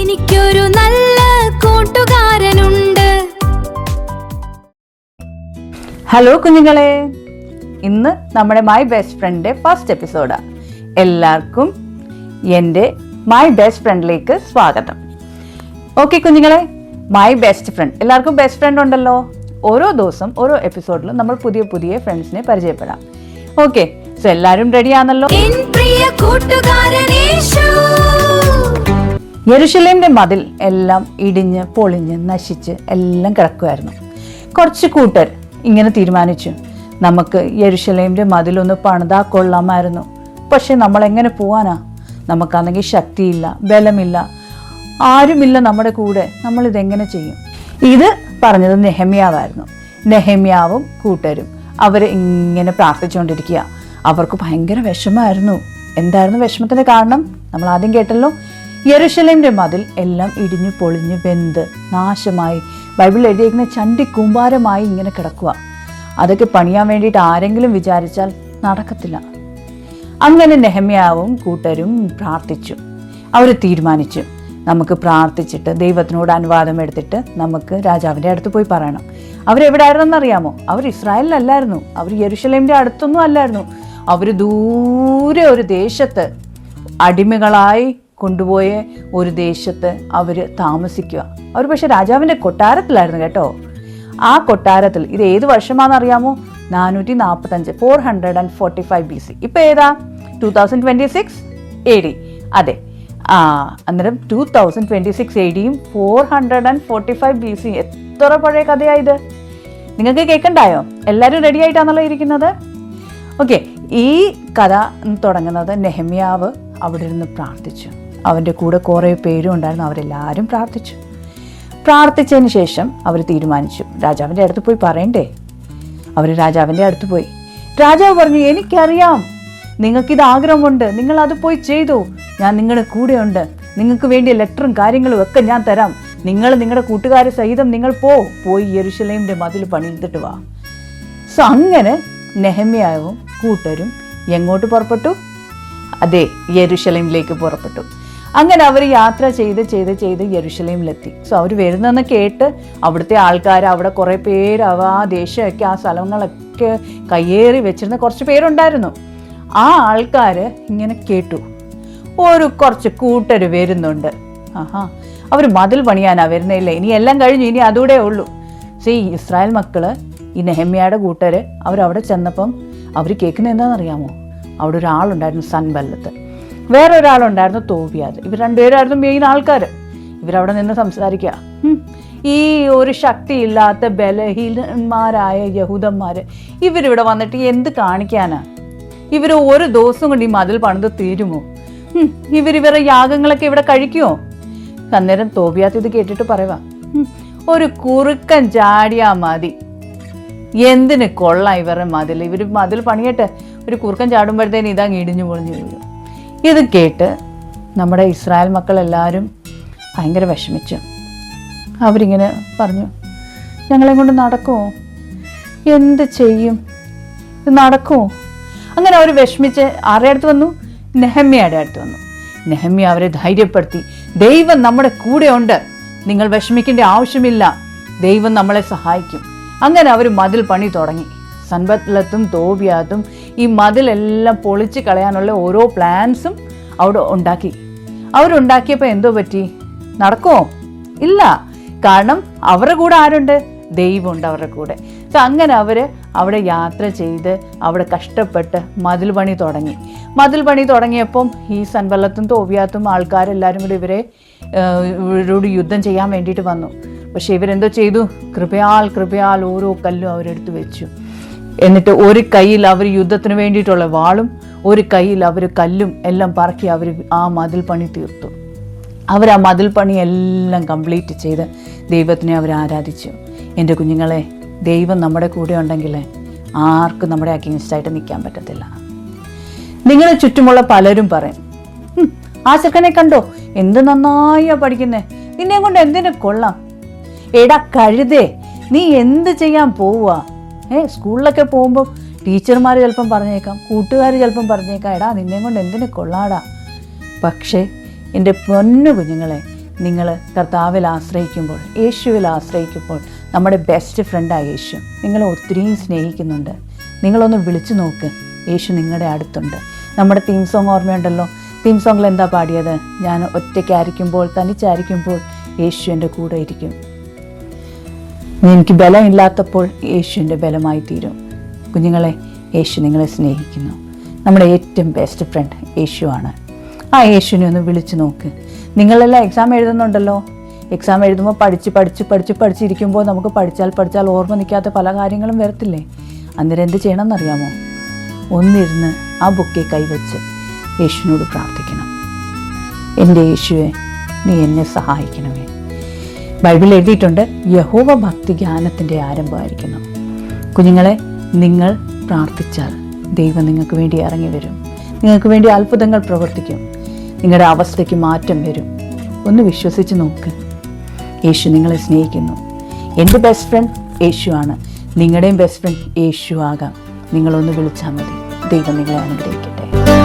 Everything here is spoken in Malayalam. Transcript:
എനിക്കൊരു നല്ല കൂട്ടുകാരനുണ്ട്. ഹലോ കുഞ്ഞുങ്ങളെ, ഇന്ന് നമ്മുടെ മൈ ബെസ്റ്റ് ഫ്രണ്ടിന്റെ ഫസ്റ്റ് എപ്പിസോഡാണ്. എല്ലാവർക്കും എൻ്റെ മൈ ബെസ്റ്റ് ഫ്രണ്ടിലേക്ക് സ്വാഗതം. ഓക്കെ കുഞ്ഞുങ്ങളെ, മൈ ബെസ്റ്റ് ഫ്രണ്ട്, എല്ലാവർക്കും ബെസ്റ്റ് ഫ്രണ്ട് ഉണ്ടല്ലോ. ഓരോ ദിവസം ഓരോ എപ്പിസോഡിലും നമ്മൾ പുതിയ പുതിയ ഫ്രണ്ട്സിനെ പരിചയപ്പെടാം. ഓക്കെ, സോ എല്ലാവരും റെഡിയാണല്ലോ. യെരുശലേമിന്റെ മതിൽ എല്ലാം ഇടിഞ്ഞ് പൊളിഞ്ഞ് നശിച്ച് എല്ലാം കിടക്കുമായിരുന്നു. കുറച്ച് കൂട്ടർ ഇങ്ങനെ തീരുമാനിച്ചു, നമുക്ക് യെരുശലേമിന്റെ മതിലൊന്ന് പണിതാ കൊള്ളാമായിരുന്നു. പക്ഷെ നമ്മൾ എങ്ങനെ പോവാനാ? നമുക്കാണെങ്കിൽ ശക്തിയില്ല, ബലമില്ല, ആരുമില്ല നമ്മുടെ കൂടെ. നമ്മളിതെങ്ങനെ ചെയ്യും? ഇത് പറഞ്ഞത് നെഹമ്യാവായിരുന്നു. നെഹമ്യാവും കൂട്ടരും അവർ ഇങ്ങനെ പ്രാർത്ഥിച്ചുകൊണ്ടിരിക്കുക. അവർക്ക് ഭയങ്കര വിഷമമായിരുന്നു. എന്തായിരുന്നു വിഷമത്തിന് കാരണം? നമ്മൾ ആദ്യം കേട്ടല്ലോ. യെരുശലേമിന്റെ മതിൽ എല്ലാം ഇടിഞ്ഞു പൊളിഞ്ഞു വെന്ത് നാശമായി, ബൈബിളിൽ എഴുതിയിരിക്കുന്ന ചണ്ടി കൂമ്പാരമായി ഇങ്ങനെ കിടക്കുക. അതൊക്കെ പണിയാൻ വേണ്ടിയിട്ട് ആരെങ്കിലും വിചാരിച്ചാൽ നടക്കത്തില്ല. അങ്ങനെ നെഹമ്യാവും കൂട്ടരും പ്രാർത്ഥിച്ചു. അവർ തീരുമാനിച്ചു, നമുക്ക് പ്രാർത്ഥിച്ചിട്ട് ദൈവത്തിനോട് അനുവാദം എടുത്തിട്ട് നമുക്ക് രാജാവിൻ്റെ അടുത്ത് പോയി പറയണം. അവരെവിടെയായിരുന്നെന്ന് അറിയാമോ? അവർ ഇസ്രായേലിലല്ലായിരുന്നു, അവർ യെരുശലേമിൻ്റെ അടുത്തൊന്നും അല്ലായിരുന്നു. അവർ ദൂരെ ഒരു ദേശത്ത്, അടിമകളായി കൊണ്ടുപോയ ഒരു ദേശത്ത് അവർ താമസിക്കുക. അവർ പക്ഷെ രാജാവിൻ്റെ കൊട്ടാരത്തിലായിരുന്നു കേട്ടോ. ആ കൊട്ടാരത്തിൽ, ഇത് ഏത് വർഷമാണെന്നറിയാമോ? 445 445 BC. ഇപ്പം ഏതാ? 2026 AD. അതെ, അന്നേരം 2026 ADയും 445 BC. എത്ര പഴയ കഥയായത്? നിങ്ങൾക്ക് കേൾക്കണ്ടായോ? എല്ലാവരും റെഡി ആയിട്ടാണല്ലോ ഇരിക്കുന്നത്. ഓക്കെ, ഈ കഥ തുടങ്ങുന്നത് നെഹമ്യാവ് അവിടെ ഇരുന്ന് പ്രാർത്ഥിച്ചു. അവൻ്റെ കൂടെ കുറേ പേരും ഉണ്ടായിരുന്നു. അവരെല്ലാവരും പ്രാർത്ഥിച്ചു. പ്രാർത്ഥിച്ചതിന് ശേഷം അവർ തീരുമാനിച്ചു, രാജാവിൻ്റെ അടുത്ത് പോയി പറയണ്ടേ. അവർ രാജാവിൻ്റെ അടുത്ത് പോയി. രാജാവ് പറഞ്ഞു, എനിക്കറിയാം നിങ്ങൾക്കിത് ആഗ്രഹമുണ്ട്, നിങ്ങൾ അത് പോയി ചെയ്തു. ഞാൻ നിങ്ങളുടെ കൂടെയുണ്ട്. നിങ്ങൾക്ക് വേണ്ടിയ ലെറ്ററും കാര്യങ്ങളും ഒക്കെ ഞാൻ തരാം. നിങ്ങൾ നിങ്ങളുടെ കൂട്ടുകാരെ സഹിതം നിങ്ങൾ പോയി യെരുശലേമിന്റെ മതിൽ പണിതിട്ട് വാ. സോ അങ്ങനെ നെഹമ്യാവും കൂട്ടരും എങ്ങോട്ട് പുറപ്പെട്ടു? അതെ, യെരുശലേമിലേക്ക് പുറപ്പെട്ടു. അങ്ങനെ അവർ യാത്ര ചെയ്ത് യെരുശലേമിലെത്തി. സോ അവർ വരുന്നെന്ന് കേട്ട് അവിടുത്തെ ആൾക്കാർ, അവിടെ കുറേ പേര്, ആ ദേശമൊക്കെ, ആ സ്ഥലങ്ങളൊക്കെ കയ്യേറി വെച്ചിരുന്ന കുറച്ച് പേരുണ്ടായിരുന്നു. ആ ആൾക്കാർ ഇങ്ങനെ കേട്ടു, കുറച്ച് കൂട്ടർ വരുന്നുണ്ട്. അവർ മതിൽ പണിയാനാ വരുന്നില്ല, ഇനി എല്ലാം കഴിഞ്ഞു, ഇനി അതുകൂടെ ഉള്ളൂ. സോ ഈ ഇസ്രായേൽ മക്കള്, ഈ നെഹമ്യയുടെ കൂട്ടര്, അവരവിടെ ചെന്നപ്പം അവർ കേൾക്കുന്നത് എന്താണെന്നറിയാമോ? അവിടെ ഒരാളുണ്ടായിരുന്നു സൻബല്ലത്ത്, വേറെ ഒരാളുണ്ടായിരുന്നു തോബിയാത്. ഇവർ രണ്ടുപേരായിരുന്നു മെയിൻ ആൾക്കാർ. ഇവരവിടെ നിന്ന് സംസാരിക്കുക. ഈ ഒരു ശക്തിയില്ലാത്ത ബലഹീനന്മാരായ യഹൂദന്മാര് ഇവരിവിടെ വന്നിട്ട് എന്ത് കാണിക്കാനാ? ഇവർ ഒരു ദിവസം കൊണ്ട് ഈ മതിൽ പണിത് തീരുമോ? ഇവരുടെ യാഗങ്ങളൊക്കെ ഇവിടെ കഴിക്കുമോ? അന്നേരം തോബിയാത്ത് ഇത് കേട്ടിട്ട് പറയുക, ഒരു കുറുക്കൻ ചാടിയാ മതി, എന്തിന് കൊള്ളാം ഇവരുടെ മതിൽ, ഇവർ മതിൽ പണിയട്ടെ, ഒരു കുറുക്കൻ ചാടുമ്പോഴത്തേന് ഇതങ്ങ് ഇടിഞ്ഞു പൊളിഞ്ഞു വീഴും. ഇത് കേട്ട് നമ്മുടെ ഇസ്രായേൽ മക്കളെല്ലാവരും ഭയങ്കര വിഷമിച്ചു. അവരിങ്ങനെ പറഞ്ഞു, ഞങ്ങളെ കൊണ്ട് നടക്കുമോ? എന്ത് ചെയ്യും? ഇത് നടക്കുമോ? അങ്ങനെ അവർ വിഷമിച്ച് ആരുടെ അടുത്ത് വന്നു? നെഹമ്യയുടെ അടുത്ത് വന്നു. നെഹമ്യ അവരെ ധൈര്യപ്പെടുത്തി, ദൈവം നമ്മുടെ കൂടെ ഉണ്ട്, നിങ്ങൾ വിഷമിക്കേണ്ട ആവശ്യമില്ല, ദൈവം നമ്മളെ സഹായിക്കും. അങ്ങനെ അവർ മതിൽ പണി തുടങ്ങി. സൻബല്ലത്തും തോബിയാത്തും ഈ മതിലെല്ലാം പൊളിച്ച് കളയാനുള്ള ഓരോ പ്ലാൻസും അവിടെ ഉണ്ടാക്കി. അവരുണ്ടാക്കിയപ്പോൾ എന്തോ പറ്റി? നടക്കുമോ? ഇല്ല. കാരണം അവരുടെ കൂടെ ആരുണ്ട്? ദൈവമുണ്ട് അവരുടെ കൂടെ. സോ അങ്ങനെ അവർ അവിടെ യാത്ര ചെയ്ത് അവിടെ കഷ്ടപ്പെട്ട് മതിൽ പണി തുടങ്ങി. മതിൽ പണി തുടങ്ങിയപ്പം ഈ സൻബല്ലത്തും തോബിയാത്തും ആൾക്കാരെല്ലാവരും കൂടി ഇവരോട് യുദ്ധം ചെയ്യാൻ വേണ്ടിയിട്ട് വന്നു. പക്ഷെ ഇവരെന്തോ ചെയ്തു? കൃപയാൽ ഓരോ കല്ലും അവരെടുത്ത് വെച്ചു. എന്നിട്ട് ഒരു കയ്യിൽ അവർ യുദ്ധത്തിന് വേണ്ടിയിട്ടുള്ള വാളും ഒരു കയ്യിൽ അവർ കല്ലും എല്ലാം പറക്കി അവർ ആ മതിൽ പണി തീർത്തു. അവർ ആ മതിൽ പണി എല്ലാം കംപ്ലീറ്റ് ചെയ്ത് ദൈവത്തിനെ അവർ ആരാധിച്ചു. എൻ്റെ കുഞ്ഞുങ്ങളെ, ദൈവം നമ്മുടെ കൂടെ ഉണ്ടെങ്കിൽ ആർക്കും നമ്മുടെ അഗെയിൻസ്റ്റായിട്ട് നിൽക്കാൻ പറ്റത്തില്ല. നിങ്ങളുടെ ചുറ്റുമുള്ള പലരും പറയും, ആ ചെറുക്കനെ കണ്ടോ, എന്ത് നന്നായാ പഠിക്കുന്നേ, നിന്നെ കൊണ്ട് എന്തിനു കൊള്ളാം. എടാ കഴുതേ, നീ എന്ത് ചെയ്യാൻ പോവുക? സ്കൂളിലൊക്കെ പോകുമ്പോൾ ടീച്ചർമാർ ചിലപ്പം പറഞ്ഞേക്കാം, കൂട്ടുകാർ ചിലപ്പം പറഞ്ഞേക്കാം, എടാ നിന്നെ കൊണ്ട് എന്തിനു കൊള്ളാടാ. പക്ഷേ എൻ്റെ പൊന്നു കുഞ്ഞുങ്ങളെ, നിങ്ങൾ കർത്താവിൽ ആശ്രയിക്കുമ്പോൾ, യേശുവിൽ ആശ്രയിക്കുമ്പോൾ, നമ്മുടെ ബെസ്റ്റ് ഫ്രണ്ടായ യേശു നിങ്ങളെ ഒത്തിരിയും സ്നേഹിക്കുന്നുണ്ട്. നിങ്ങളൊന്ന് വിളിച്ചു നോക്ക്, യേശു നിങ്ങളുടെ അടുത്തുണ്ട്. നമ്മുടെ തീം സോങ് ഓർമ്മയുണ്ടല്ലോ? തീം സോങ്ങിൽ എന്താ പാടിയത്? ഞാൻ ഒറ്റയ്ക്കായിരിക്കുമ്പോൾ, തനിച്ചായിരിക്കുമ്പോൾ യേശു എൻ്റെ കൂടെ ഇരിക്കും. എനിക്ക് ബലമില്ലാത്തപ്പോൾ യേശുവിൻ്റെ ബലമായി തീരും. കുഞ്ഞുങ്ങളെ, യേശു നിങ്ങളെ സ്നേഹിക്കുന്നു. നമ്മുടെ ഏറ്റവും ബെസ്റ്റ് ഫ്രണ്ട് യേശുവാണ്. ആ യേശുവിനെ ഒന്ന് വിളിച്ചു നോക്ക്. നിങ്ങളെല്ലാം എക്സാം എഴുതുന്നുണ്ടല്ലോ. എക്സാം എഴുതുമ്പോൾ പഠിച്ചിരിക്കുമ്പോൾ നമുക്ക് പഠിച്ചാൽ ഓർമ്മ നിൽക്കാത്ത പല കാര്യങ്ങളും വരത്തില്ലേ? അന്നേരം എന്ത് ചെയ്യണമെന്നറിയാമോ? ഒന്നിരുന്ന് ആ ബുക്കിൽ കൈവച്ച് യേശുവിനോട് പ്രാർത്ഥിക്കണം. എൻ്റെ യേശുവെ, നീ എന്നെ സഹായിക്കണമേ. ബൈബിളിൽ എഴുതിയിട്ടുണ്ട്, യഹോവ ഭക്തി ജ്ഞാനത്തിൻ്റെ ആരംഭമായിരിക്കുന്നു. കുഞ്ഞുങ്ങളെ, നിങ്ങൾ പ്രാർത്ഥിച്ചാൽ ദൈവം നിങ്ങൾക്ക് വേണ്ടി ഇറങ്ങി വരും. നിങ്ങൾക്ക് വേണ്ടി അത്ഭുതങ്ങൾ പ്രവർത്തിക്കും. നിങ്ങളുടെ അവസ്ഥയ്ക്ക് മാറ്റം വരും. ഒന്ന് വിശ്വസിച്ച് നോക്ക്. യേശു നിങ്ങളെ സ്നേഹിക്കുന്നു. എൻ്റെ ബെസ്റ്റ് ഫ്രണ്ട് യേശുവാണ്. നിങ്ങളുടെയും ബെസ്റ്റ് ഫ്രണ്ട് യേശു ആകാം. നിങ്ങളൊന്ന് വിളിച്ചാൽ മതി. ദൈവം നിങ്ങളെ അനുഗ്രഹിക്കട്ടെ.